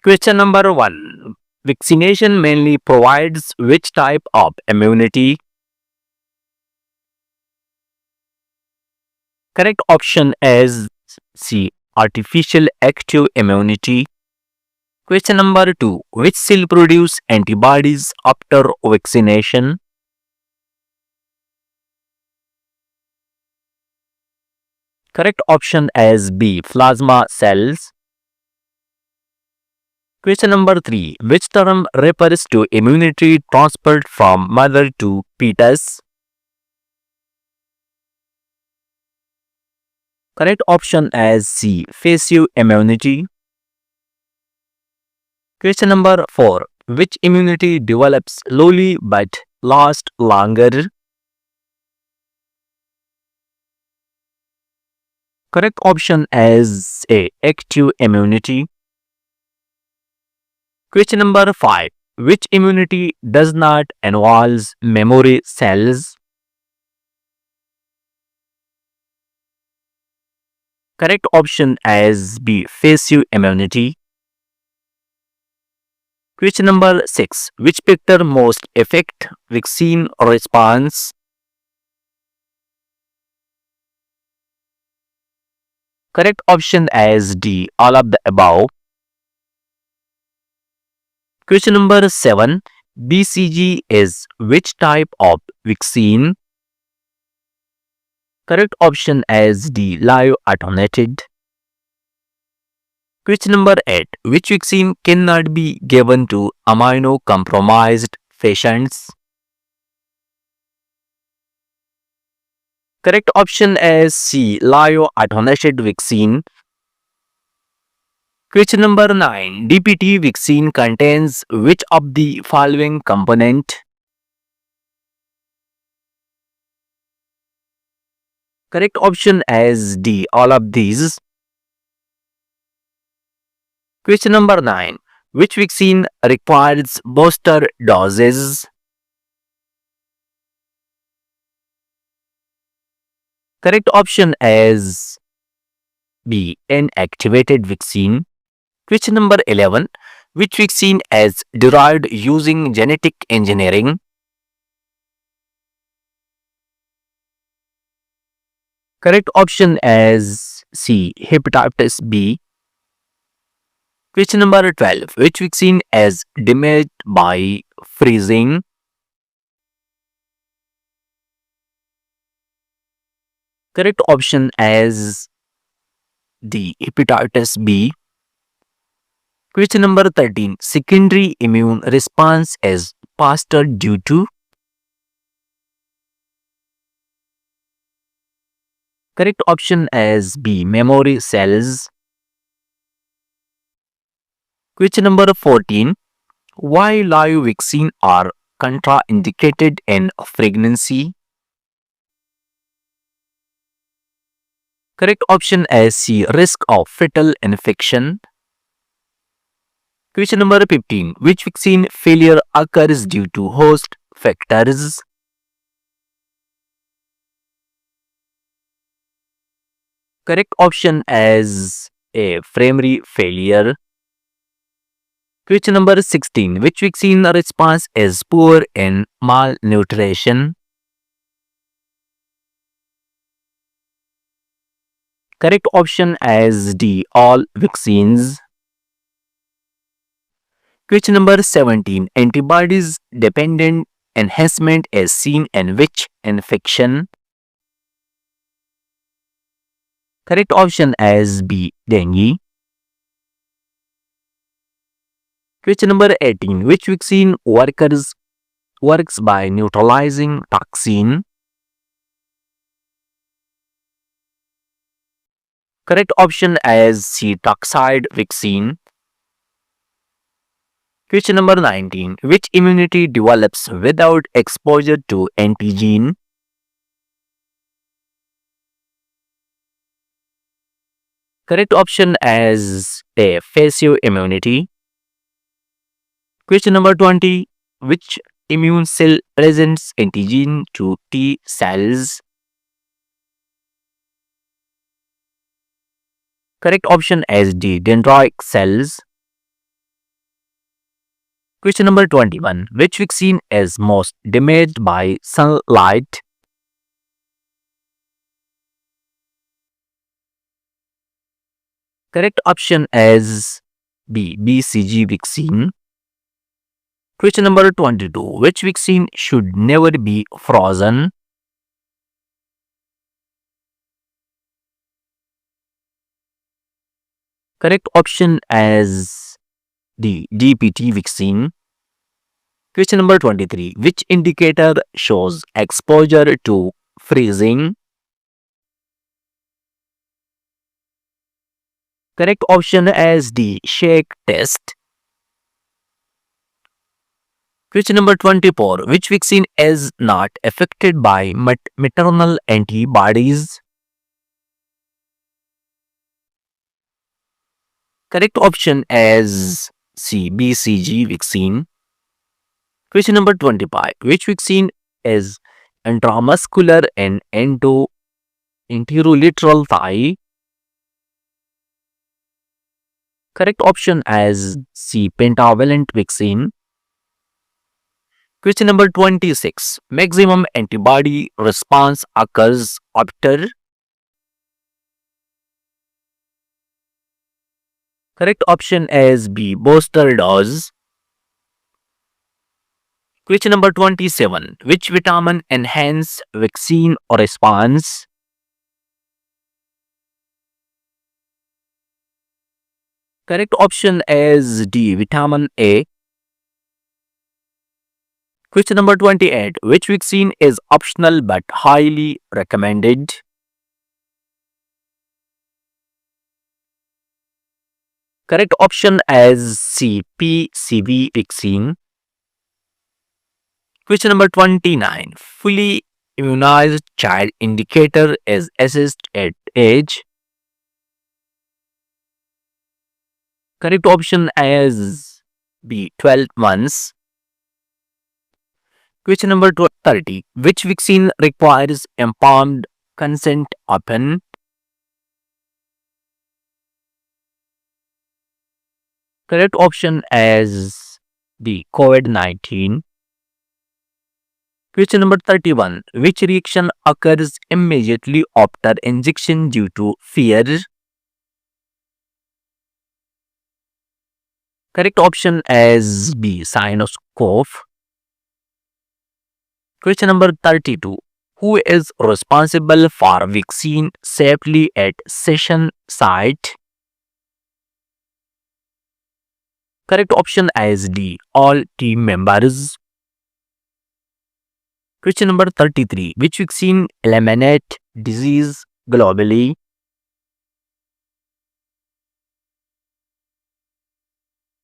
Question number 1. Vaccination mainly provides which type of immunity? Correct option is C. Artificial active immunity. Question number 2. Which cell produce antibodies after vaccination? Correct option is B. Plasma cells. Question number 3. Which term refers to immunity transferred from mother to fetus? Correct option is C. Passive immunity. Question number 4. Which immunity develops slowly but lasts longer? Correct option is A. Active immunity. Question number 5. Which immunity does not involve memory cells? Correct option is B. Passive immunity. Question number 6. Which factor most affect vaccine response? Correct option is D. All of the above. Question number 7. BCG is which type of vaccine? Correct option is D. Live attenuated. Question number 8. Which vaccine cannot be given to immunocompromised patients? Correct option is C. Live attenuated vaccine. Question number 9. DPT vaccine contains which of the following component? Correct option is D. All of these. Question number 9. Which vaccine requires booster doses? Correct option is B. Inactivated vaccine. Question number 11. Which vaccine is derived using genetic engineering? Correct option is C. Hepatitis B. Question number 12. Which vaccine is damaged by freezing? Correct option is D. Hepatitis B. Question number 13. Secondary immune response is faster due to? Correct option is B. Memory cells. Question number 14. Why live vaccine are contraindicated in pregnancy? Correct option is C. Risk of fetal infection. Question number 15. Which vaccine failure occurs due to host factors? Correct option is A. Primary failure. Question number 16. Which vaccine response is poor in malnutrition? Correct option is D. All vaccines. Question number 17. Antibodies dependent enhancement is seen in which infection? Correct option is B. Dengue. Question number 18. Which vaccine works by neutralizing toxin? Correct option is C. Toxide vaccine. Question number 19. Which immunity develops without exposure to antigen? Correct option is A. Passive immunity. Question number 20. Which immune cell presents antigen to T cells? Correct option is D. Dendritic cells. Question number 21. Which vaccine is most damaged by sunlight? Correct option is B. BCG vaccine. Question number 22. Which vaccine should never be frozen? Correct option is D. DPT vaccine. Question number 23. Which indicator shows exposure to freezing? Correct option is D. Shake test. Question number 24. Which vaccine is not affected by maternal antibodies? Correct option is C. BCG vaccine. Question number 25. Which vaccine is intramuscular and enterolateral thigh? Correct option is C. Pentavalent vaccine. Question number 26. Maximum antibody response occurs after. Correct option is B. Booster dose. Question number 27. Which vitamin enhance vaccine response? Correct option is D. Vitamin A. Question number 28. Which vaccine is optional but highly recommended? Correct option is C. PCV vaccine. Question number 29. Fully immunized child indicator is assessed at age. Correct option is B. 12 months. Question number 30. Which vaccine requires informed consent often? Correct option is D. COVID-19. Question number 31. Which reaction occurs immediately after injection due to fear? Correct option is B. Sinus cough. Question number 32. Who is responsible for vaccine safely at session site? Correct option is D. All team members. Question number 33. Which vaccine eliminate disease globally?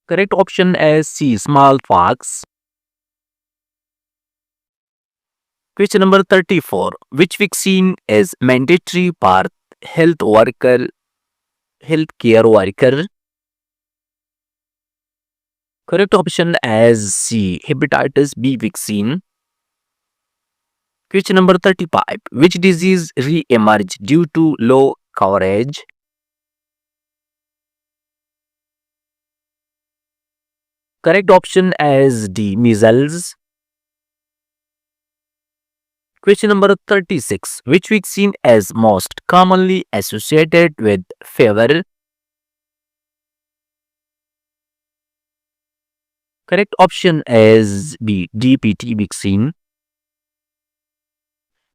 Correct option is C. Smallpox. Question number 34. Which vaccine is mandatory for healthcare worker? Correct option is C. Hepatitis B vaccine. Question number 35. Which disease re-emerged due to low coverage? Correct option is D. Measles. Question number 36. Which vaccine is most commonly associated with fever? Correct option is B. DPT vaccine.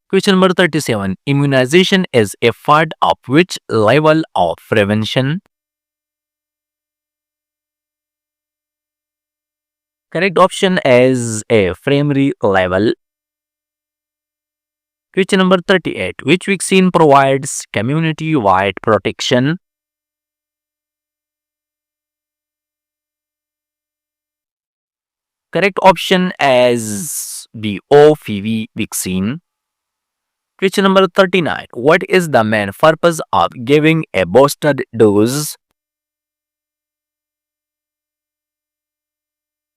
Question number 37. Immunization is a part of which level of prevention? Correct option is A. Primary level. Question number 38. Which vaccine provides community-wide protection? Correct option is B. OPV vaccine. Question number 39. What is the main purpose of giving a booster dose?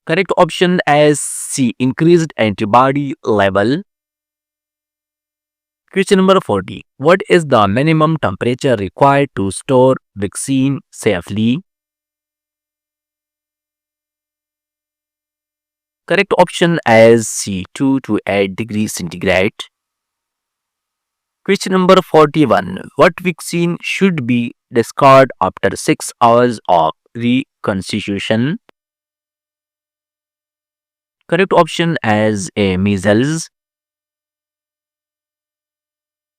Correct option is C. Increased antibody level. Question number 40. What is the minimum temperature required to store vaccine safely? Correct option is C, 2 to 8 degrees centigrade. Question number 41. What vaccine should be discarded after 6 hours of reconstitution? Correct option is A, measles.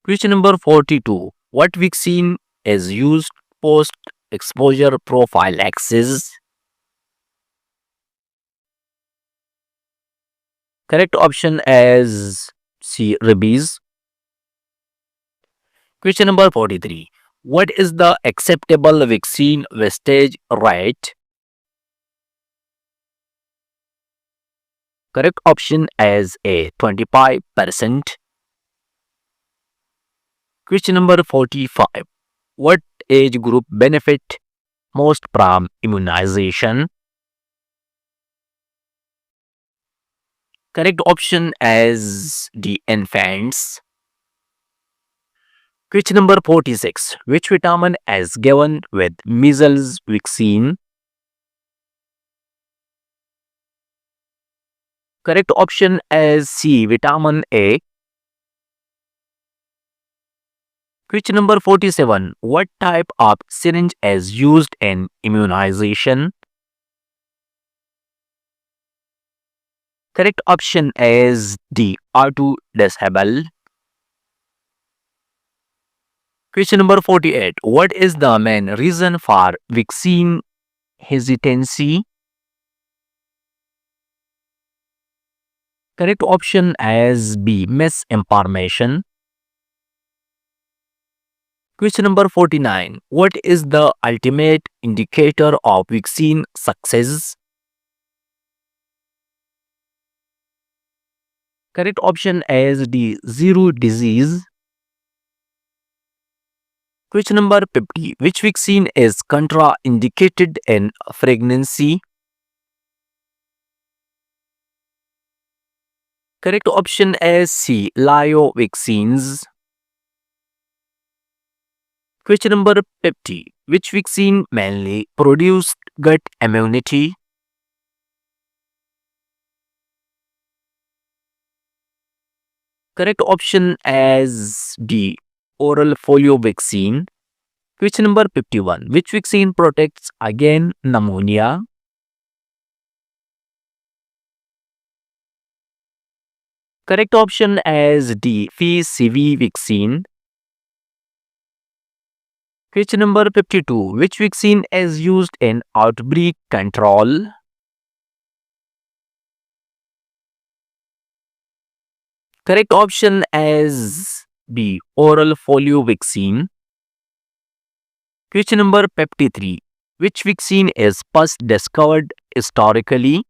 Question number 42. What vaccine is used post exposure prophylaxis? Correct option is C, rabies. Question number 43. What is the acceptable vaccine wastage rate? Correct option is A, 25%. Question number 45. What age group benefit most from immunization? Correct option is D, infants. Question number 46. Which vitamin is given with measles vaccine? Correct option is C, vitamin A. Question number 47. What type of syringe is used in immunization? Correct option is D, auto-disable. Question number 48. What is the main reason for vaccine hesitancy? Correct option is B, misinformation. Question number 49. What is the ultimate indicator of vaccine success? Correct option is D, zero disease. Question number 50. Which vaccine is contraindicated in pregnancy? Correct option is C, Lyo vaccines. Question number 50. Which vaccine mainly produced gut immunity? Correct option is D, oral polio vaccine. Question number 51. Which vaccine protects against pneumonia? Correct option is D, PCV vaccine. Question number 52. Which vaccine is used in outbreak control? Correct option is B, oral polio vaccine. Question number 53. Which vaccine is first discovered historically?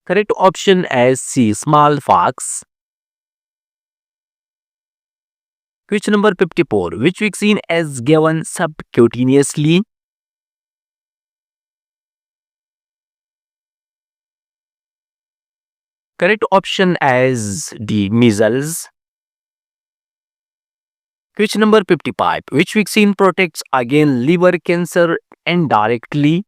Correct option is C, smallpox. Question number 54. Which vaccine is given subcutaneously? Correct option is D, measles. Question number 55. Which vaccine protects against liver cancer indirectly?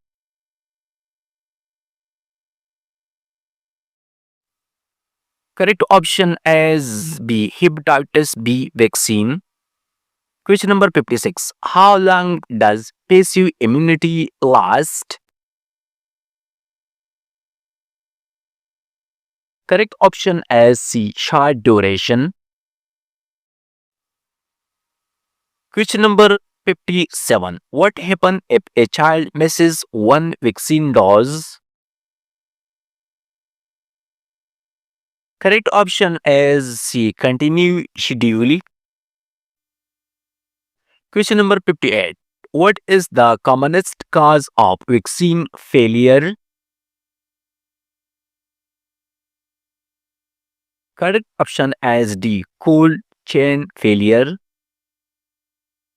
Correct option is B, hepatitis B vaccine. Question number 56. How long does passive immunity last? Correct option is C, short duration. Question number 57. What happens if a child misses one vaccine dose? Correct option is C, continue schedule. Question number 58. What is the commonest cause of vaccine failure? Correct option is D, cold chain failure.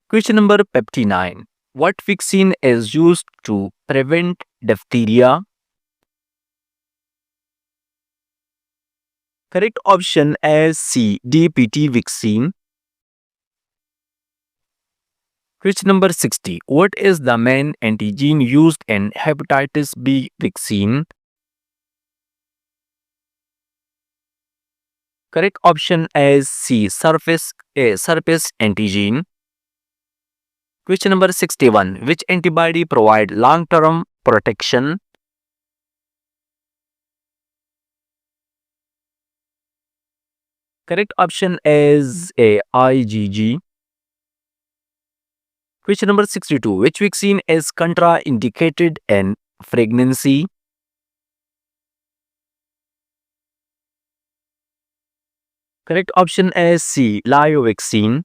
Question number 59. What vaccine is used to prevent diphtheria? Correct option is C, DPT vaccine. Question number 60. What is the main antigen used in hepatitis B vaccine? Correct option is C. Surface antigen. Question number 61. Which antibody provide long-term protection? Correct option is A. IgG. Question number 62. Which vaccine is contraindicated in pregnancy? Correct option is C. Live vaccine.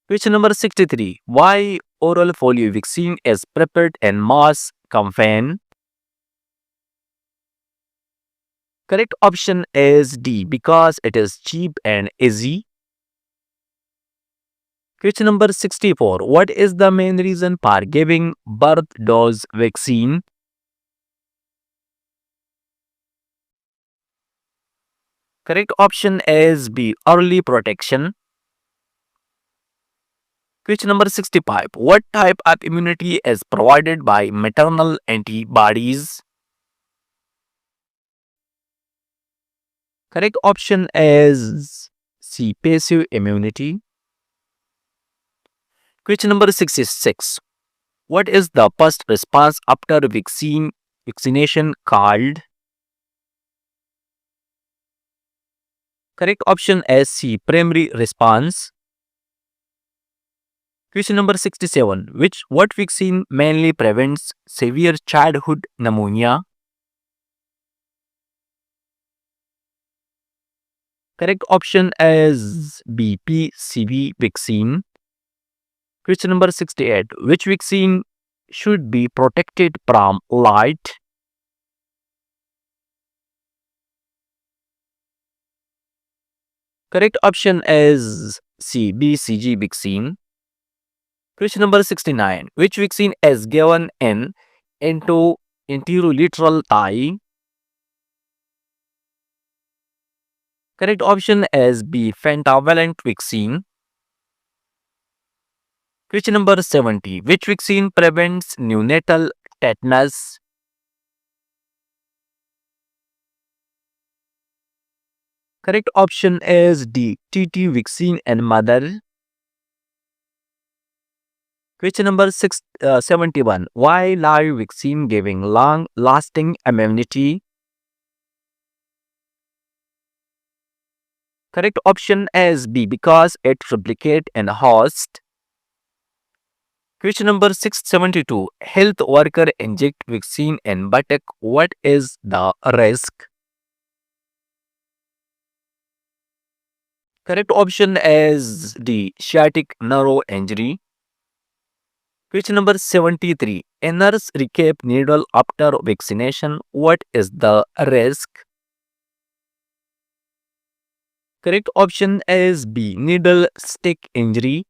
Question number 63. Why oral polio vaccine is prepared in mass campaign? Correct option is D. Because it is cheap and easy. Question number 64. What is the main reason for giving birth dose vaccine? Correct option is B. Early protection. Question number 65. What type of immunity is provided by maternal antibodies? Correct option is C. Passive immunity. Question number 66. What is the first response after vaccination called? Correct option is C. Primary response. Question number 67. What vaccine mainly prevents severe childhood pneumonia? Correct option is B. PCV vaccine. Question number 68. Which vaccine should be protected from light? Correct option is C. BCG vaccine. Question number 69. Which vaccine is given in enterolateral eye? Correct option is B. Pentavalent vaccine. Question number 70. Which vaccine prevents neonatal tetanus? Correct option is D. TT vaccine and mother. Question number 71. Why live vaccine giving long-lasting immunity? Correct option is B. Because it replicate in host. Question number 672. Health worker inject vaccine in buttock. What is the risk? Correct option is D. Sciatic nerve injury. Question number 73. A nurse recap needle after vaccination. What is the risk? Correct option is B. Needle stick injury.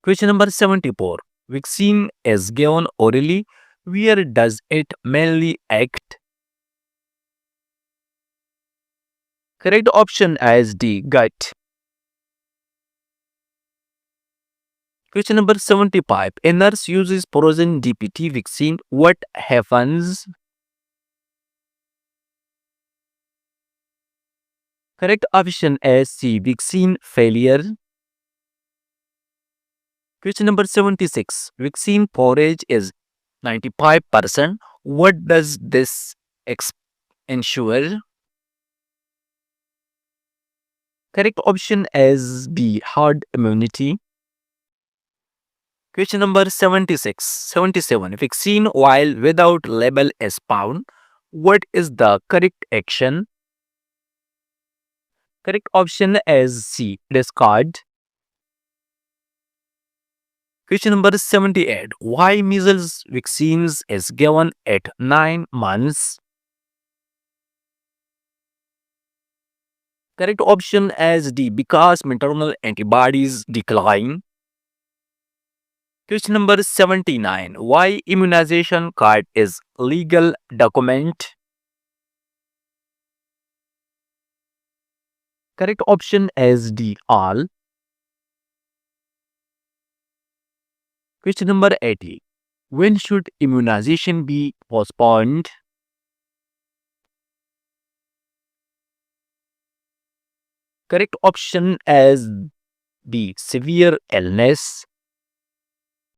Question number 74. Vaccine is given orally. Where does it mainly act? Correct option is D. Gut. Question number 75. A nurse uses frozen DPT vaccine. What happens? Correct option is C. Vaccine failure. Question number 76. Vaccine coverage is 95%. What does this ensure? Correct option is B. Herd immunity. Question number 76. 77. Vaccine while without label is found. What is the correct action? Correct option is C. Discard. Question number 78. Why measles vaccines is given at 9 months? Correct option is D. Because maternal antibodies decline. Question number 79. Why immunization card is legal document? Correct option is D. All. Question number 80. When should immunization be postponed? Correct option is B. Severe illness.